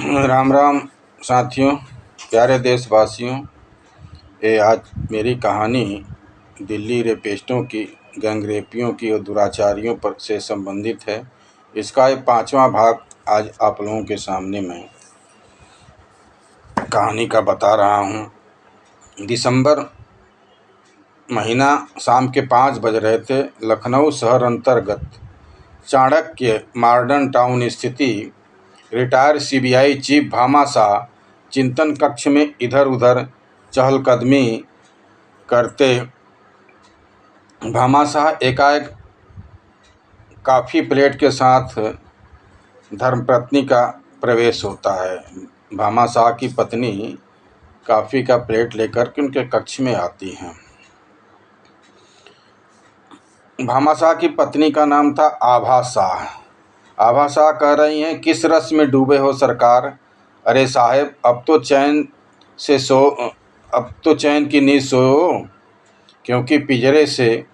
राम राम साथियों, प्यारे देशवासियों। ये आज मेरी कहानी दिल्ली रेपिस्टों की, गैंगरेपियों की और दुराचारियों पर से संबंधित है। इसका एक 5वां भाग आज आप लोगों के सामने मैं कहानी का बता रहा हूँ। दिसंबर महीना, शाम के 5 बज रहे थे। लखनऊ शहर अंतर्गत चाणक्य मॉडर्न टाउन स्थिति रिटायर्ड सीबीआई चीफ भामाशाह चिंतन कक्ष में इधर उधर चहलकदमी करते भामाशाह एकाएक काफ़ी प्लेट के साथ धर्मपत्नी का प्रवेश होता है। भामाशाह की पत्नी काफ़ी का प्लेट लेकर के उनके कक्ष में आती हैं। भामाशाह की पत्नी का नाम था आभा शाह। आभा शाह कह रही हैं, किस रस में डूबे हो सरकार? अरे साहब, अब तो चैन की नींद सोओ, क्योंकि पिंजरे से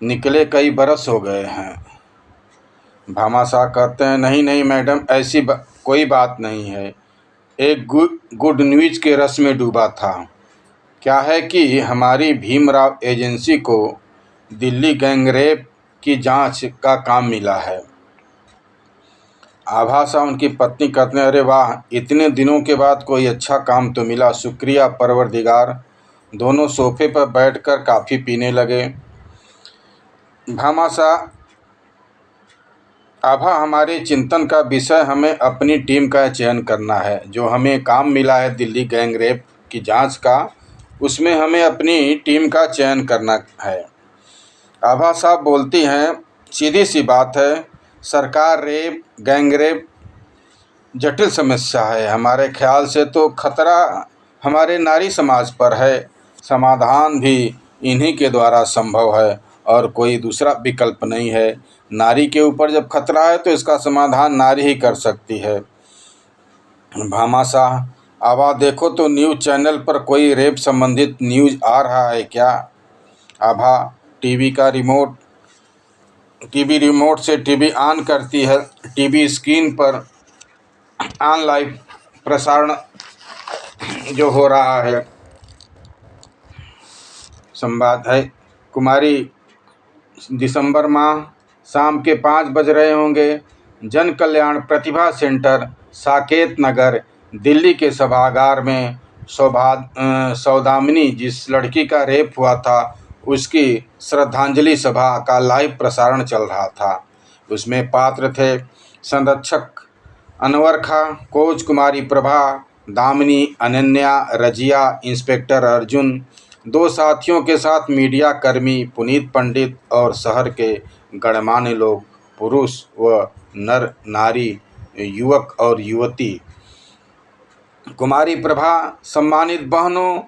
निकले कई बरस हो गए हैं। भामाशाह कहते हैं, नहीं नहीं मैडम, ऐसी कोई बात नहीं है। एक गुड न्यूज के रस में डूबा था। क्या है कि हमारी भीमराव एजेंसी को दिल्ली गैंगरेप की जांच का काम मिला है। आभा शाह उनकी पत्नी कहते हैं, अरे वाह, इतने दिनों के बाद कोई अच्छा काम तो मिला, शुक्रिया परवरदिगार। दोनों सोफे पर बैठकर कॉफ़ी पीने लगे। भामाशाह, आभा, हमारे चिंतन का विषय हमें अपनी टीम का चयन करना है। जो हमें काम मिला है दिल्ली गैंगरेप की जांच का, उसमें हमें अपनी टीम का चयन करना है। आभा साहब बोलती हैं, सीधी सी बात है सरकार, गैंगरेप जटिल समस्या है। हमारे ख्याल से तो खतरा हमारे नारी समाज पर है। समाधान भी इन्हीं के द्वारा संभव है और कोई दूसरा विकल्प नहीं है। नारी के ऊपर जब खतरा है तो इसका समाधान नारी ही कर सकती है। भामाशाह, आभा, देखो तो न्यूज़ चैनल पर कोई रेप संबंधित न्यूज़ आ रहा है क्या? आभा टीवी रिमोट से टीवी ऑन करती है। टीवी स्क्रीन पर ऑन लाइव प्रसारण जो हो रहा है संवाद है। कुमारी, दिसंबर माह, शाम के 5 बज रहे होंगे। जन कल्याण प्रतिभा सेंटर, साकेत नगर, दिल्ली के सभागार में सौदामिनी, जिस लड़की का रेप हुआ था, उसकी श्रद्धांजलि सभा का लाइव प्रसारण चल रहा था। उसमें पात्र थे संरक्षक अनवर खां, कोच कुमारी प्रभा, दामिनी, अनन्या, रजिया, इंस्पेक्टर अर्जुन, 2 साथियों के साथ मीडिया कर्मी पुनीत पंडित और शहर के गणमान्य लोग, पुरुष व नर नारी, युवक और युवती। कुमारी प्रभा, सम्मानित बहनों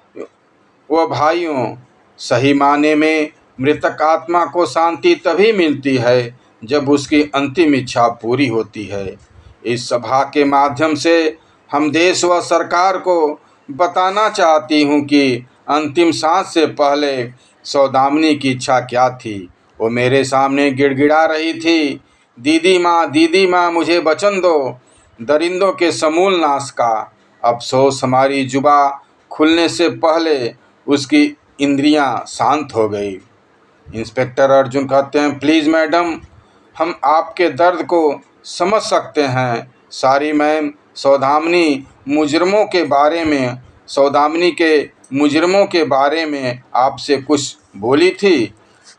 व भाइयों, सही माने में मृतक आत्मा को शांति तभी मिलती है जब उसकी अंतिम इच्छा पूरी होती है। इस सभा के माध्यम से हम देश व सरकार को बताना चाहती हूँ कि अंतिम सांस से पहले सौदामिनी की इच्छा क्या थी। वो मेरे सामने गिड़गिड़ा रही थी, दीदी माँ, मुझे वचन दो दरिंदों के समूल नाश का। अफसोस, हमारी जुबा खुलने से पहले उसकी इंद्रियां शांत हो गई। इंस्पेक्टर अर्जुन कहते हैं, प्लीज़ मैडम, हम आपके दर्द को समझ सकते हैं। सारी मैम, सौदामिनी के मुजरमों के बारे में आपसे कुछ बोली थी?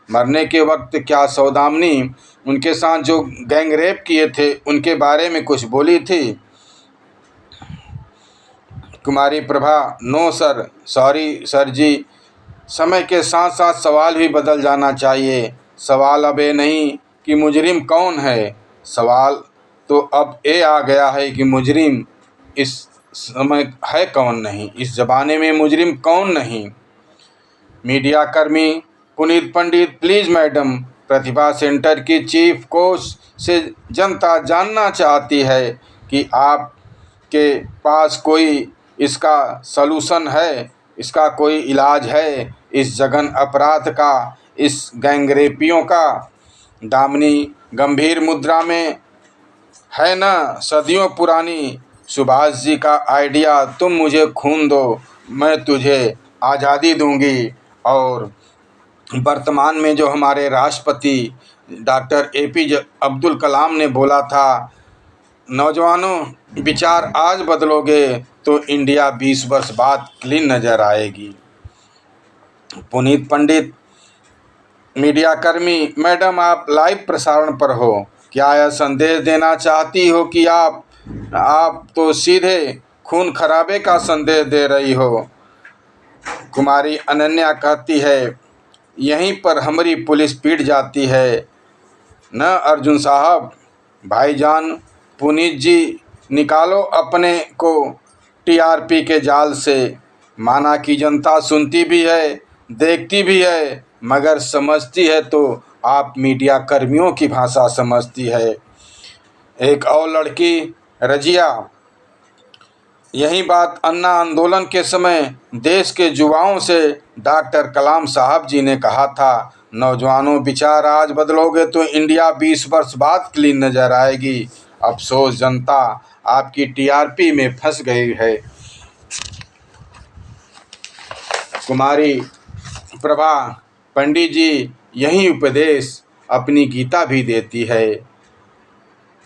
मरने के वक्त क्या सौदामिनी उनके साथ जो गैंगरेप किए थे उनके बारे में कुछ बोली थी? Kumari Prabha, no sir, sorry sir ji, समय के साथ साथ सवाल भी बदल जाना चाहिए। सवाल अब ये नहीं कि मुजरिम कौन है, सवाल तो अब ये आ गया है कि मुजरिम इस समय है कौन नहीं, इस ज़माने में मुजरिम कौन नहीं। मीडिया कर्मी पुनीत पंडित, प्लीज़ मैडम, प्रतिभा सेंटर की चीफ कोच से जनता जानना चाहती है कि आपके पास कोई इसका सलूशन है, इसका कोई इलाज है इस जघन अपराध का, इस गैंगरेपियों का। दामिनी गंभीर मुद्रा में, है ना, सदियों पुरानी सुभाष जी का आइडिया, तुम मुझे खून दो मैं तुझे आज़ादी दूंगी। और वर्तमान में जो हमारे राष्ट्रपति डॉक्टर APJ अब्दुल कलाम ने बोला था, नौजवानों विचार आज बदलोगे तो इंडिया 20 वर्ष बाद क्लीन नजर आएगी। पुनीत पंडित, मीडिया कर्मी, मैडम आप लाइव प्रसारण पर हो, क्या यह संदेश देना चाहती हो कि आप तो सीधे खून खराबे का संदेश दे रही हो। कुमारी अनन्या कहती है, यहीं पर हमारी पुलिस पीट जाती है न अर्जुन साहब। भाईजान पुनीत जी, निकालो अपने को TRP के जाल से। माना कि जनता सुनती भी है, देखती भी है, मगर समझती है तो आप मीडिया कर्मियों की भाषा समझती है। एक और लड़की रजिया, यही बात अन्ना आंदोलन के समय देश के युवाओं से डॉक्टर कलाम साहब जी ने कहा था, नौजवानों विचार आज बदलोगे तो इंडिया 20 वर्ष बाद क्लीन नजर आएगी। अफसोस जनता आपकी TRP में फंस गई है। कुमारी प्रभा, पंडित जी यही उपदेश अपनी गीता भी देती है।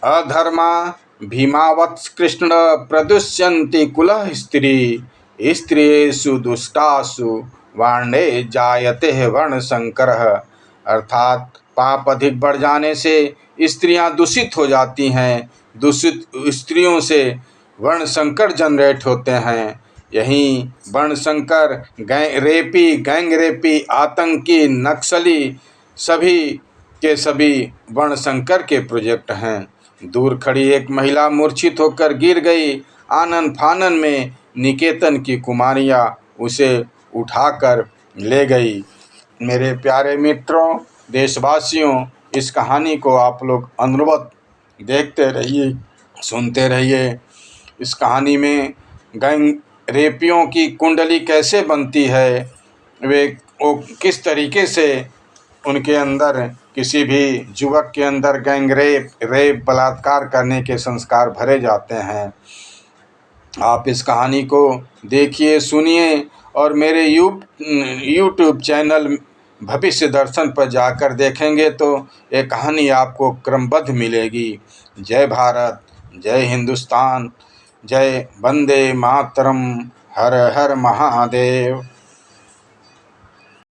अधर्मा भीमावत्स कृष्ण प्रदुष्यन्ति कुलः स्त्री, स्त्रियेषु दुष्टासु वर्णे जायते वर्ण संकर। अर्थात पाप अधिक बढ़ जाने से स्त्रियां दूषित हो जाती हैं, दूषित स्त्रियों से वर्ण संकर जनरेट होते हैं। यही वर्ण संकर गैंग रेपी, आतंकी, नक्सली सभी के सभी वर्ण संकर के प्रोजेक्ट हैं। दूर खड़ी एक महिला मूर्छित होकर गिर गई। आनन फानन में निकेतन की कुमारियाँ उसे उठाकर ले गई। मेरे प्यारे मित्रों, देशवासियों, इस कहानी को आप लोग अनुभव देखते रहिए, सुनते रहिए। इस कहानी में गैंग रेपियों की कुंडली कैसे बनती है, वो किस तरीके से उनके अंदर, किसी भी युवक के अंदर गैंग रेप बलात्कार करने के संस्कार भरे जाते हैं। आप इस कहानी को देखिए, सुनिए और मेरे यूट्यूब चैनल भविष्य दर्शन पर जाकर देखेंगे तो ये कहानी आपको क्रमबद्ध मिलेगी। जय भारत, जय हिंदुस्तान, जय वंदे मातरम, हर हर महादेव।